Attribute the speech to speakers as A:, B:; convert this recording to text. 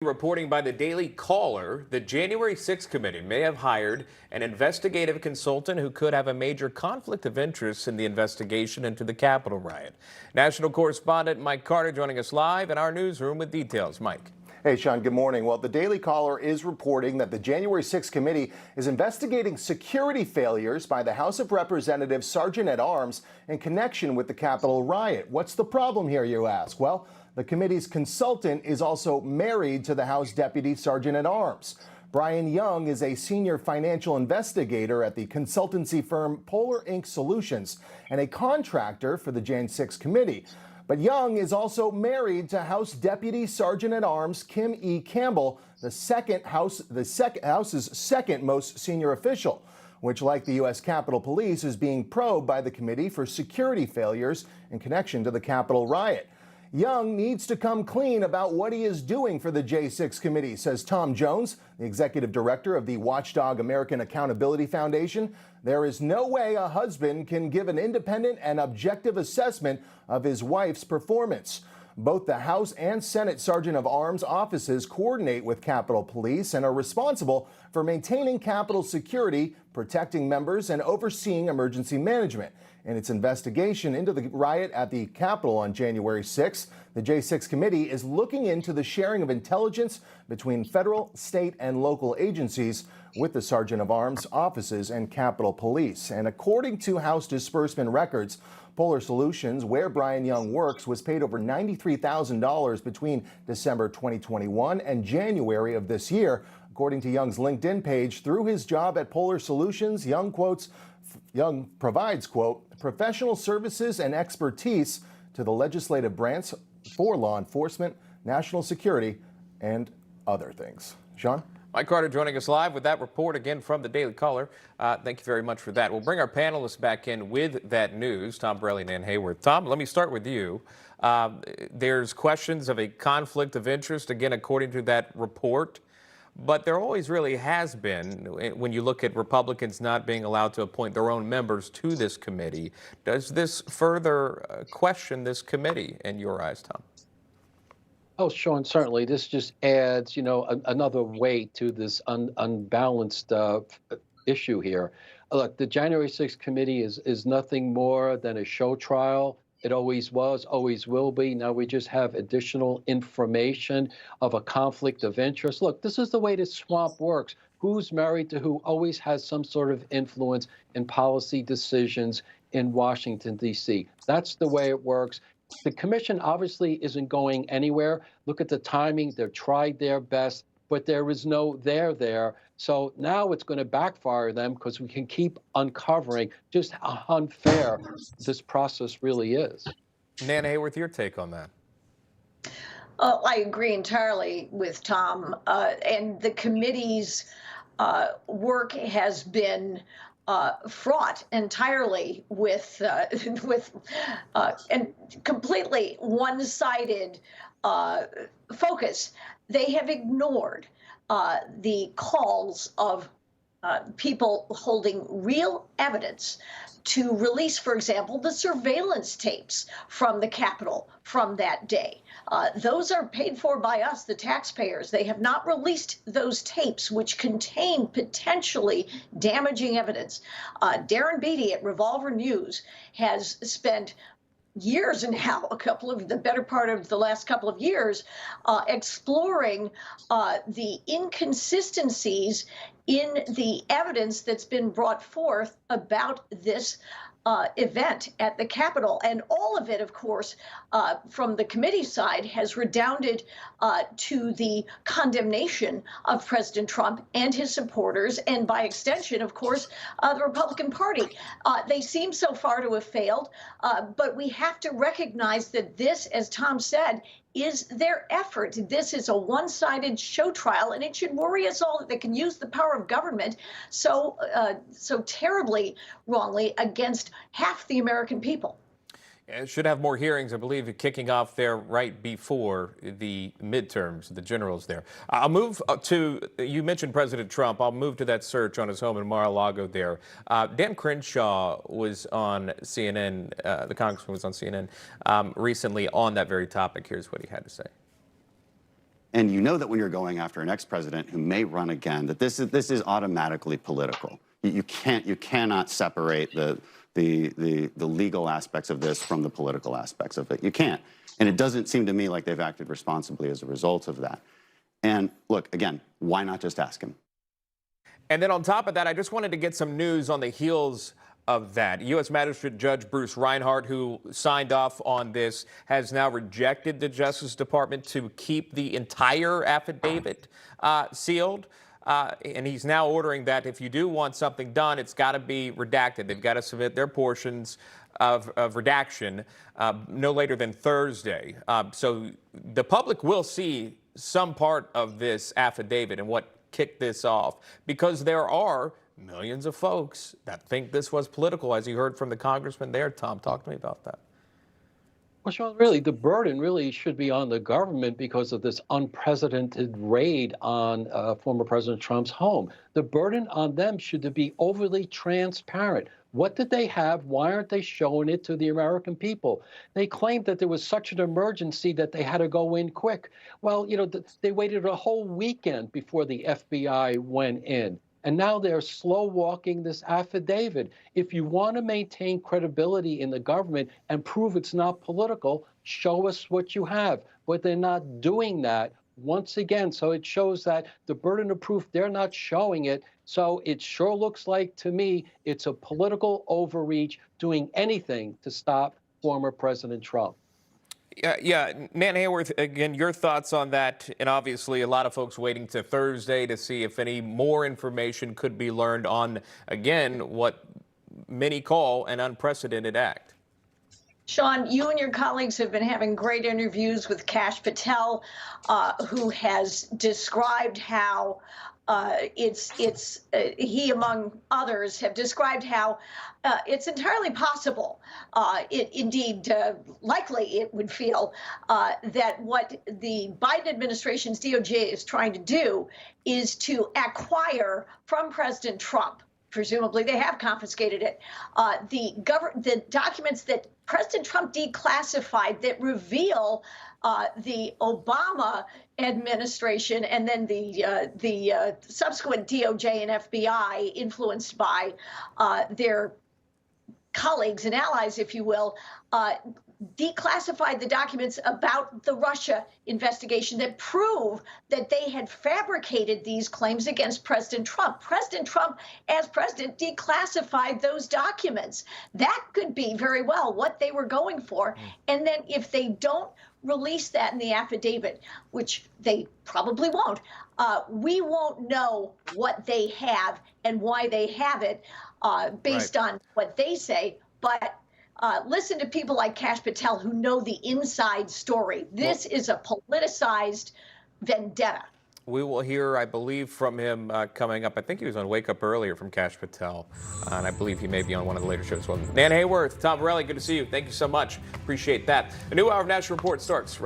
A: Reporting by the Daily Caller, the January 6th committee may have hired an investigative consultant who could have a major conflict of interest in the investigation into the Capitol riot. National correspondent Mike Carter joining us live in our newsroom with details. Mike.
B: Hey, Sean, good morning. Well, the Daily Caller is reporting that the January 6th committee is investigating security failures by the House of Representatives Sergeant-at-Arms in connection with the Capitol riot. What's the problem here, you ask? Well, the committee's consultant is also married to the House Deputy Sergeant-at-Arms. Brian Young is a senior financial investigator at the consultancy firm Polar Inc. Solutions and a contractor for the Jan 6 committee. But Young is also married to House Deputy Sergeant-at-Arms Kim E. Campbell, the House's second most senior official, which, like the U.S. Capitol Police, is being probed by the committee for security failures in connection to the Capitol riot. Young needs to come clean about what he is doing for the J6 committee, says Tom Jones, the executive director of the Watchdog American Accountability Foundation. There is no way a husband can give an independent and objective assessment of his wife's performance. Both the House and Senate Sergeant of Arms offices coordinate with Capitol Police and are responsible for maintaining Capitol security, protecting members, and overseeing emergency management. In its investigation into the riot at the Capitol on January 6th, the J6 committee is looking into the sharing of intelligence between federal, state, and local agencies with the Sergeant of Arms offices and Capitol Police. And according to House disbursement records, Polar Solutions, where Brian Young works, was paid over $93,000 between December 2021 and January of this year. According to Young's LinkedIn page, through his job at Polar Solutions, Young provides, quote, professional services and expertise to the legislative branch for law enforcement, national security, and other things. Sean?
A: Mike Carter joining us live with that report again from the Daily Caller. Thank you very much for that. We'll bring our panelists back in with that news, Tom Borelli and Ann Hayworth. Tom, let me start with you. There's questions of a conflict of interest, again, according to that report. But there always really has been, when you look at Republicans not being allowed to appoint their own members to this committee. Does this further question this committee in your eyes, Tom?
C: Oh, Sean, certainly. This just adds, another weight to this unbalanced issue here. Look, the January 6th committee is nothing more than a show trial. It always was, always will be. Now we just have additional information of a conflict of interest. Look, this is the way this swamp works. Who's married to who always has some sort of influence in policy decisions in Washington, D.C. That's the way it works. The commission obviously isn't going anywhere. Look at the timing. They've tried their best, but there is no there. So now it's going to backfire them because we can keep uncovering just how unfair this process really is.
A: Ann Hayworth, your take on that?
D: I agree entirely with Tom. And the committee's work has been fraught entirely with and completely one-sided focus. They have ignored the calls of people holding real evidence to release, for example, the surveillance tapes from the Capitol from that day. Those are paid for by us, the taxpayers. They have not released those tapes, which contain potentially damaging evidence. Darren Beatty at Revolver News has spent years now, the better part of the last couple of years, exploring the inconsistencies in the evidence that's been brought forth about this event at the Capitol. And all of it, of course, from the committee side has redounded to the condemnation of President Trump and his supporters, and by extension, of course, the Republican Party. They seem so far to have failed, but we have to recognize that this, as Tom said, is their effort. This is a one-sided show trial, and it should worry us all that they can use the power of government so terribly wrongly against half the American people.
A: It should have more hearings, I believe, kicking off there right before the midterms, the generals there. I'll move to, you mentioned President Trump. I'll move to that search on his home in Mar-a-Lago there. Dan Crenshaw was on CNN, the congressman was on CNN recently on that very topic. Here's what he had to say.
E: And you know that when you're going after an ex-president who may run again, that this is automatically political. You cannot separate the legal aspects of this from the political aspects of it. You can't. And it doesn't seem to me like they've acted responsibly as a result of that. And look, again, why not just ask him?
A: And then on top of that, I just wanted to get some news on the heels of that. U.S. Magistrate Judge Bruce Reinhardt, who signed off on this, has now rejected the Justice Department to keep the entire affidavit sealed. And he's now ordering that if you do want something done, it's got to be redacted. They've got to submit their portions of redaction no later than Thursday. So the public will see some part of this affidavit and what kicked this off, because there are millions of folks that think this was political, as you heard from the congressman there. Tom, talk to me about that.
C: Well, Sean, really, the burden really should be on the government because of this unprecedented raid on former President Trump's home. The burden on them should be overly transparent. What did they have? Why aren't they showing it to the American people? They claimed that there was such an emergency that they had to go in quick. Well, you know, they waited a whole weekend before the FBI went in. And now they're slow walking this affidavit. If you want to maintain credibility in the government and prove it's not political, show us what you have. But they're not doing that once again. So it shows that the burden of proof, they're not showing it. So it sure looks like to me it's a political overreach, doing anything to stop former President Trump.
A: Yeah, Nan Hayworth, again, your thoughts on that, and obviously a lot of folks waiting to Thursday to see if any more information could be learned on, again, what many call an unprecedented act.
D: Sean, you and your colleagues have been having great interviews with Kash Patel, who has described how he, among others, have described how it's entirely possible, likely it would feel, that what the Biden administration's DOJ is trying to do is to acquire from President Trump, presumably they have confiscated it, the documents that President Trump declassified that reveal the Obama administration and then the subsequent DOJ and FBI, influenced by their colleagues and allies, if you will, declassified the documents about the Russia investigation that prove that they had fabricated these claims against President Trump. President Trump, as president, declassified those documents. That could be very well what they were going for. And then if they don't release that in the affidavit, which they probably won't, we won't know what they have and why they have it based on what they say. But listen to people like Kash Patel who know the inside story. This is a politicized vendetta.
A: We will hear, I believe, from him coming up. I think he was on Wake Up earlier from Kash Patel, and I believe he may be on one of the later shows as well. Nan Hayworth, Tom Borelli, good to see you. Thank you so much. Appreciate that. A new hour of National Report starts.